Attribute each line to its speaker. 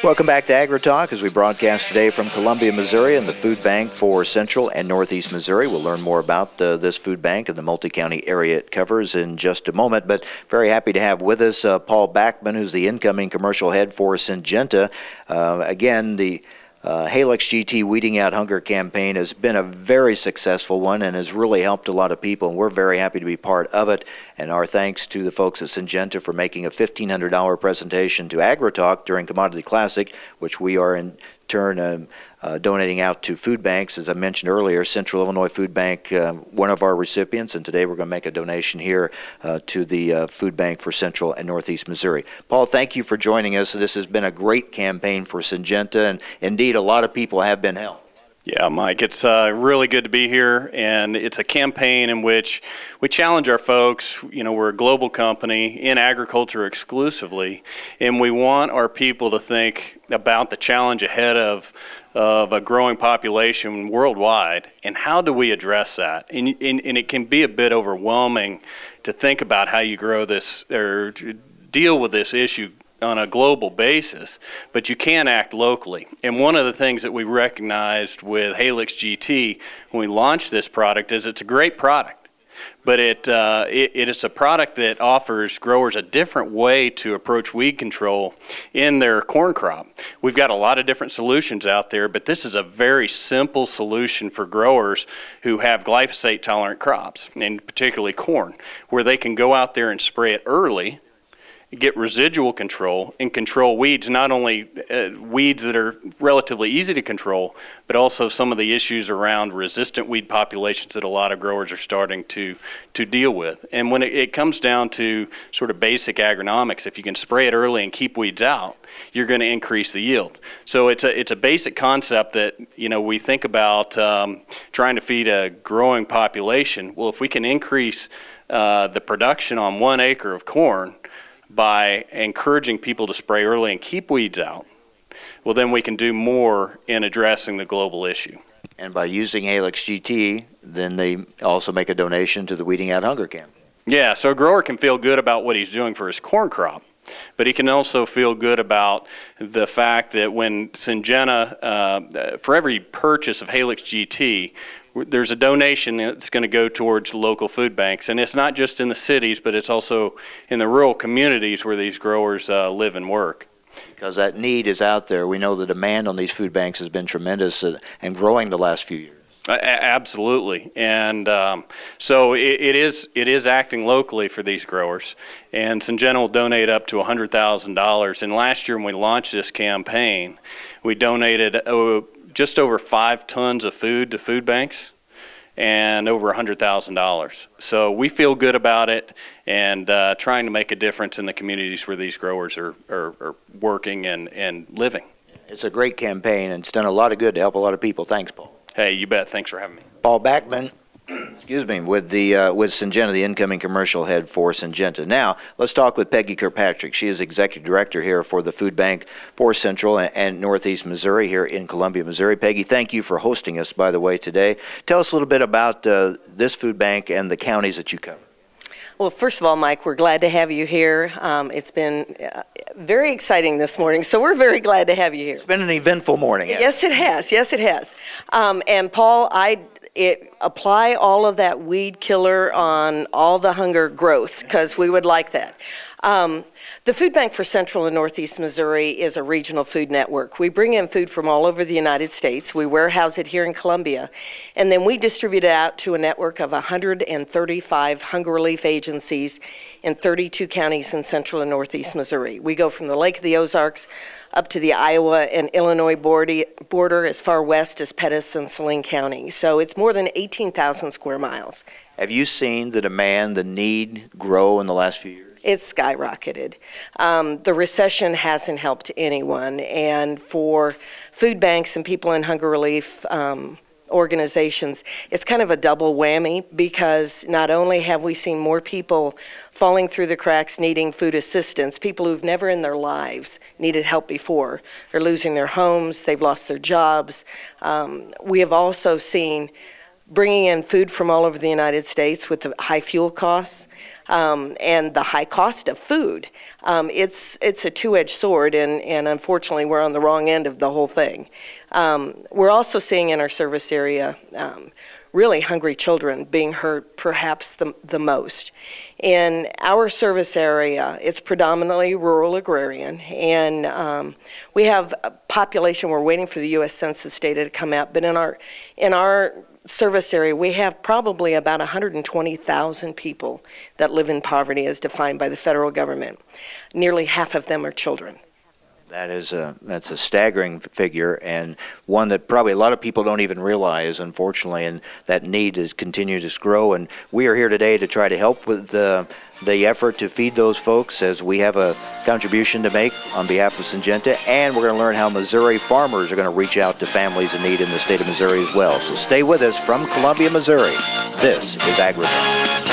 Speaker 1: Welcome back to AgriTalk as we broadcast today from Columbia, Missouri, and the Food Bank for Central and Northeast Missouri. We'll learn more about this food bank and the multi-county area it covers in just a moment, but very happy to have with us Paul Backman, who's the incoming commercial head for Syngenta. Again, the Halix GT Weeding Out Hunger campaign has been a very successful one and has really helped a lot of people, and we're very happy to be part of it. And our thanks to the folks at Syngenta for making a $1,500 presentation to AgriTalk during Commodity Classic, which we are in turn donating out to food banks. As I mentioned earlier, Central Illinois Food Bank, one of our recipients, and today we're going to make a donation here to the Food Bank for Central and Northeast Missouri. Paul, thank you for joining us. This has been a great campaign for Syngenta, and indeed a lot of people have been helped.
Speaker 2: Yeah, Mike, it's really good to be here, and it's a campaign in which we challenge our folks. You know, we're a global company in agriculture exclusively, and we want our people to think about the challenge ahead of a growing population worldwide, and how do we address that? And it can be a bit overwhelming to think about how you grow this or deal with this issue on a global basis, but you can act locally. And one of the things that we recognized with Halix GT when we launched this product is it's a great product, but it is a product that offers growers a different way to approach weed control in their corn crop. We've got a lot of different solutions out there, but this is a very simple solution for growers who have glyphosate tolerant crops, and particularly corn, where they can go out there and spray it early, get residual control, and control weeds, not only weeds that are relatively easy to control, but also some of the issues around resistant weed populations that a lot of growers are starting to deal with. And when it comes down to sort of basic agronomics, if you can spray it early and keep weeds out, you're going to increase the yield. So it's a basic concept that, you know, we think about trying to feed a growing population. Well, if we can increase the production on 1 acre of corn by encouraging people to spray early and keep weeds out, well, then we can do more in addressing the global issue.
Speaker 1: And by using Halix GT, then they also make a donation to the Weeding Out Hunger campaign.
Speaker 2: Yeah, so a grower can feel good about what he's doing for his corn crop, but he can also feel good about the fact that when Syngenta, for every purchase of Halix GT, there's a donation that's going to go towards local food banks. And it's not just in the cities, but it's also in the rural communities where these growers live and work.
Speaker 1: Because that need is out there. We know the demand on these food banks has been tremendous and growing the last few years.
Speaker 2: Absolutely, and so it is acting locally for these growers, and Syngenta will donate up to $100,000. And last year when we launched this campaign, we donated just over 5 tons of food to food banks and over $100,000. So we feel good about it, and trying to make a difference in the communities where these growers are working and living.
Speaker 1: It's a great campaign, and it's done a lot of good to help a lot of people. Thanks, Paul.
Speaker 2: Hey, you bet. Thanks for having me.
Speaker 1: Paul Backman, excuse me, with Syngenta, the incoming commercial head for Syngenta. Now, let's talk with Peggy Kirkpatrick. She is Executive Director here for the Food Bank for Central and Northeast Missouri here in Columbia, Missouri. Peggy, thank you for hosting us, by the way, today. Tell us a little bit about this food bank and the counties that you cover.
Speaker 3: Well, first of all, Mike, we're glad to have you here. It's been very exciting this morning, so we're very glad to have you here.
Speaker 1: It's been an eventful morning.
Speaker 3: Yes, it has. Yes, it has. And Paul, apply all of that weed killer on all the hunger growth, because we would like that. The Food Bank for Central and Northeast Missouri is a regional food network. We bring in food from all over the United States. We warehouse it here in Columbia, and then we distribute it out to a network of 135 hunger relief agencies in 32 counties in Central and Northeast Missouri. We go from the Lake of the Ozarks up to the Iowa and Illinois border as far west as Pettis and Saline County. So it's more than 18,000 square miles.
Speaker 1: Have you seen the demand, the need grow in the last few years?
Speaker 3: It's skyrocketed. The recession hasn't helped anyone, and for food banks and people in hunger relief organizations, it's kind of a double whammy, because not only have we seen more people falling through the cracks needing food assistance, people who've never in their lives needed help before. They're losing their homes, they've lost their jobs. We have also seen bringing in food from all over the United States with the high fuel costs and the high cost of food. It's a two-edged sword, and unfortunately we're on the wrong end of the whole thing. We're also seeing in our service area really hungry children being hurt perhaps the most. In our service area, it's predominantly rural agrarian, and we have a population, we're waiting for the U.S. Census data to come out, but in our service area, we have probably about 120,000 people that live in poverty as defined by the federal government. Nearly half of them are children.
Speaker 1: That's a staggering figure, and one that probably a lot of people don't even realize, unfortunately, and that need is continuing to grow. And we are here today to try to help with the effort to feed those folks, as we have a contribution to make on behalf of Syngenta, and we're going to learn how Missouri farmers are going to reach out to families in need in the state of Missouri as well. So stay with us from Columbia, Missouri. This is AgriPulse.